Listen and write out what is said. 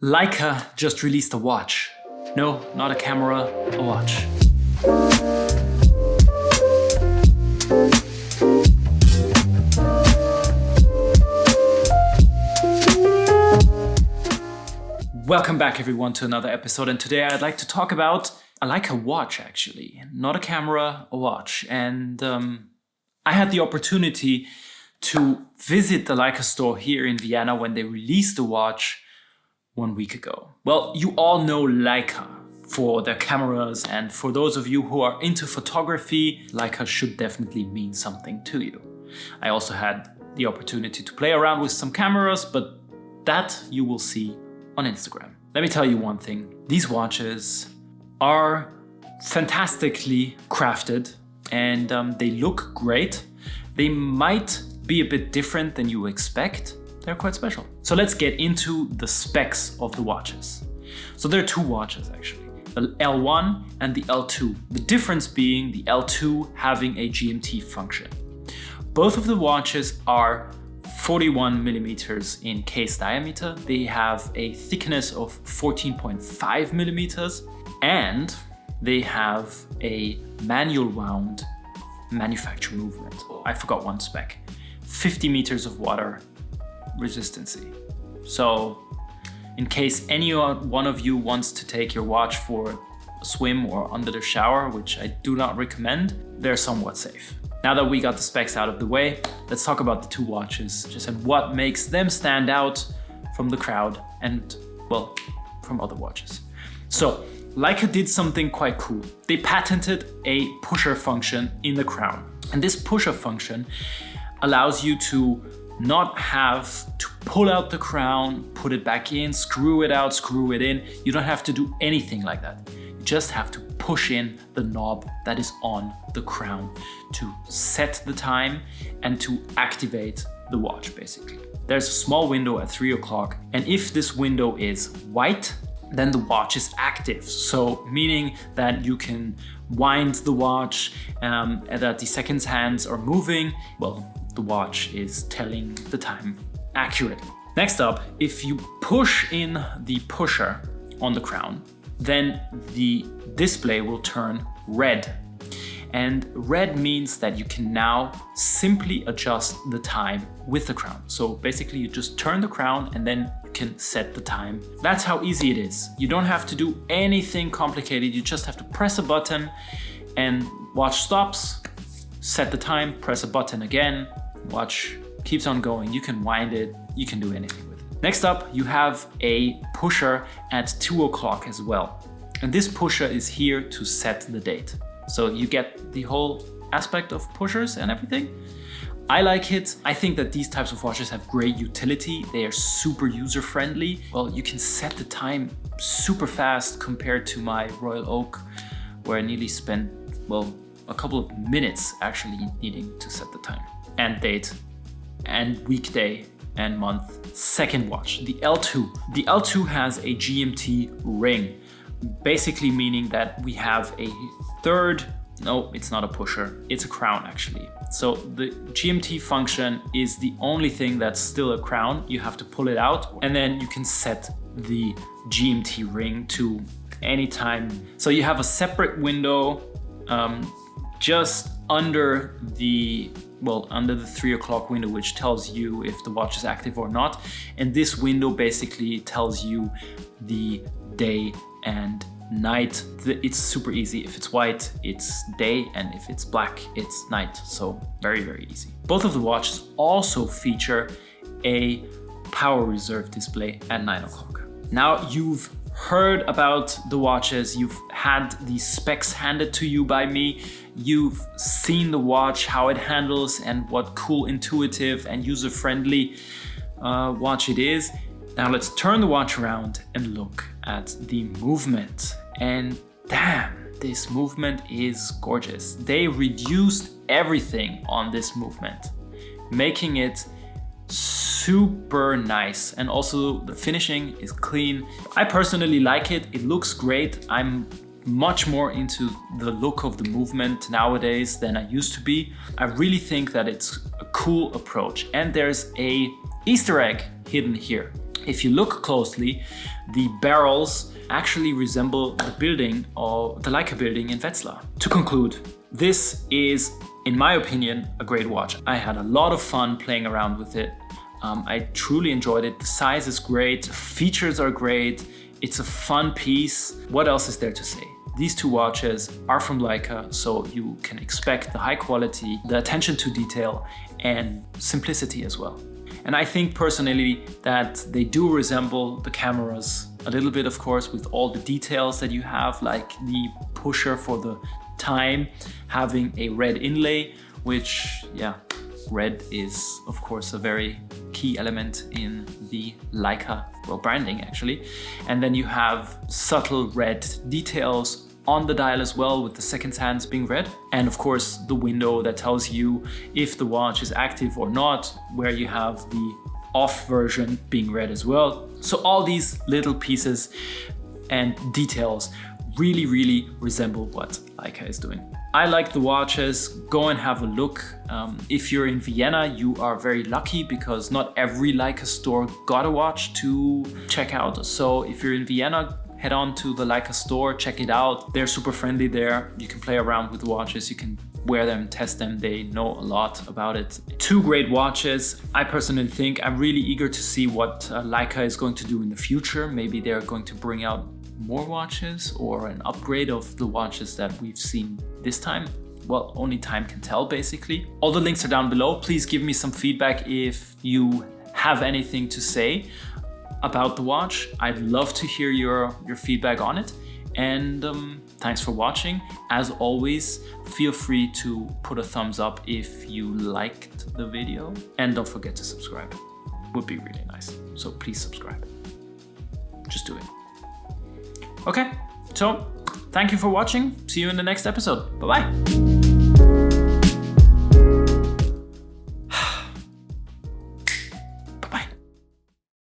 Leica just released a watch. No, not a camera, a watch. Welcome back everyone to another episode, and today I'd like to talk about a Leica watch actually, not a camera, a watch. And I had the opportunity to visit the Leica store here in Vienna when they released the watch 1 week ago. Well, you all know Leica for their cameras, and for those of you who are into photography, Leica should definitely mean something to you. I also had the opportunity to play around with some cameras, but that you will see on Instagram. Let me tell you one thing. These watches are fantastically crafted and they look great. They might be a bit different than you expect. They're quite special. So let's get into the specs of the watches. So there are two watches actually, the L1 and the L2. The difference being the L2 having a GMT function. Both of the watches are 41 millimeters in case diameter. They have a thickness of 14.5 millimeters and they have a manual wound manufacture movement. I forgot one spec. 50 meters of water resistancy. So in case any one of you wants to take your watch for a swim or under the shower, which I do not recommend, they're somewhat safe. Now that we got the specs out of the way, let's talk about the two watches, just and what makes them stand out from the crowd and, well, from other watches. So Leica did something quite cool. They patented a pusher function in the crown. And this pusher function allows you to not have to pull out the crown, put it back in, screw it out, screw it in. You don't have to do anything like that. You just have to push in the knob that is on the crown to set the time and to activate the watch basically. There's a small window at 3 o'clock, and if this window is white, then the watch is active. So meaning that you can wind the watch and that the seconds hands are moving. Well, the watch is telling the time accurately. Next up, if you push in the pusher on the crown, then the display will turn red. And red means that you can now simply adjust the time with the crown. So basically you just turn the crown and then you can set the time. That's how easy it is. You don't have to do anything complicated. You just have to press a button and watch stops, set the time, press a button again, watch keeps on going. You can wind it, you can do anything with it. Next up, you have a pusher at 2 o'clock as well. And this pusher is here to set the date. So you get the whole aspect of pushers and everything. I like it. I think that these types of watches have great utility. They are super user-friendly. Well, you can set the time super fast compared to my Royal Oak, where I nearly spent, well, a couple of minutes actually needing to set the time and date and weekday and month. Second watch, the L2. The L2 has a GMT ring, basically meaning that we have a third, no, it's not a pusher, it's a crown actually. So the GMT function is the only thing that's still a crown. You have to pull it out and then you can set the GMT ring to any time. So you have a separate window just under the 3 o'clock window, which tells you if the watch is active or not. And this window basically tells you the day and night. It's super easy. If it's white, it's day, and if it's black, it's night. So very, very easy. Both of the watches also feature a power reserve display at 9 o'clock. Now you've heard about the watches, you've had the specs handed to you by me, you've seen the watch, how it handles, and what cool, intuitive, and user-friendly watch it is. Now let's turn the watch around and look at the movement. And damn, this movement is gorgeous. They reduced everything on this movement, making it super nice, and also the finishing is clean. I personally like it. It looks great. I'm much more into the look of the movement nowadays than I used to be. I really think that it's a cool approach, and there's a Easter egg hidden here. If you look closely, the barrels actually resemble the building or the Leica building in Wetzlar. To conclude, this is, in my opinion, a great watch. I had a lot of fun playing around with it. I truly enjoyed it. The size is great, features are great. It's a fun piece. What else is there to say? These two watches are from Leica, so you can expect the high quality, the attention to detail, and simplicity as well. And I think personally that they do resemble the cameras a little bit, of course, with all the details that you have, like the pusher for the time, having a red inlay, which, yeah, red is, of course, a very key element in the Leica, well, branding actually. And then you have subtle red details on the dial as well, with the seconds hands being red. And of course, the window that tells you if the watch is active or not, where you have the off version being red as well. So all these little pieces and details really resemble what Leica is doing. I like the watches. Go and have a look. If you're in Vienna, you are very lucky because not every Leica store got a watch to check out. So if you're in Vienna, head on to the Leica store, check it out. They're super friendly there. You can play around with the watches. You can wear them, test them. They know a lot about it. Two great watches. I personally think I'm really eager to see what Leica is going to do in the future. Maybe they're going to bring out more watches or an upgrade of the watches that we've seen this time. Well, only time can tell, basically. All the links are down below. Please give me some feedback if you have anything to say about the watch. I'd love to hear your feedback on it. And thanks for watching. As always, feel free to put a thumbs up if you liked the video. And don't forget to subscribe. Would be really nice. So please subscribe. Just do it. Okay, so thank you for watching. See you in the next episode. Bye-bye.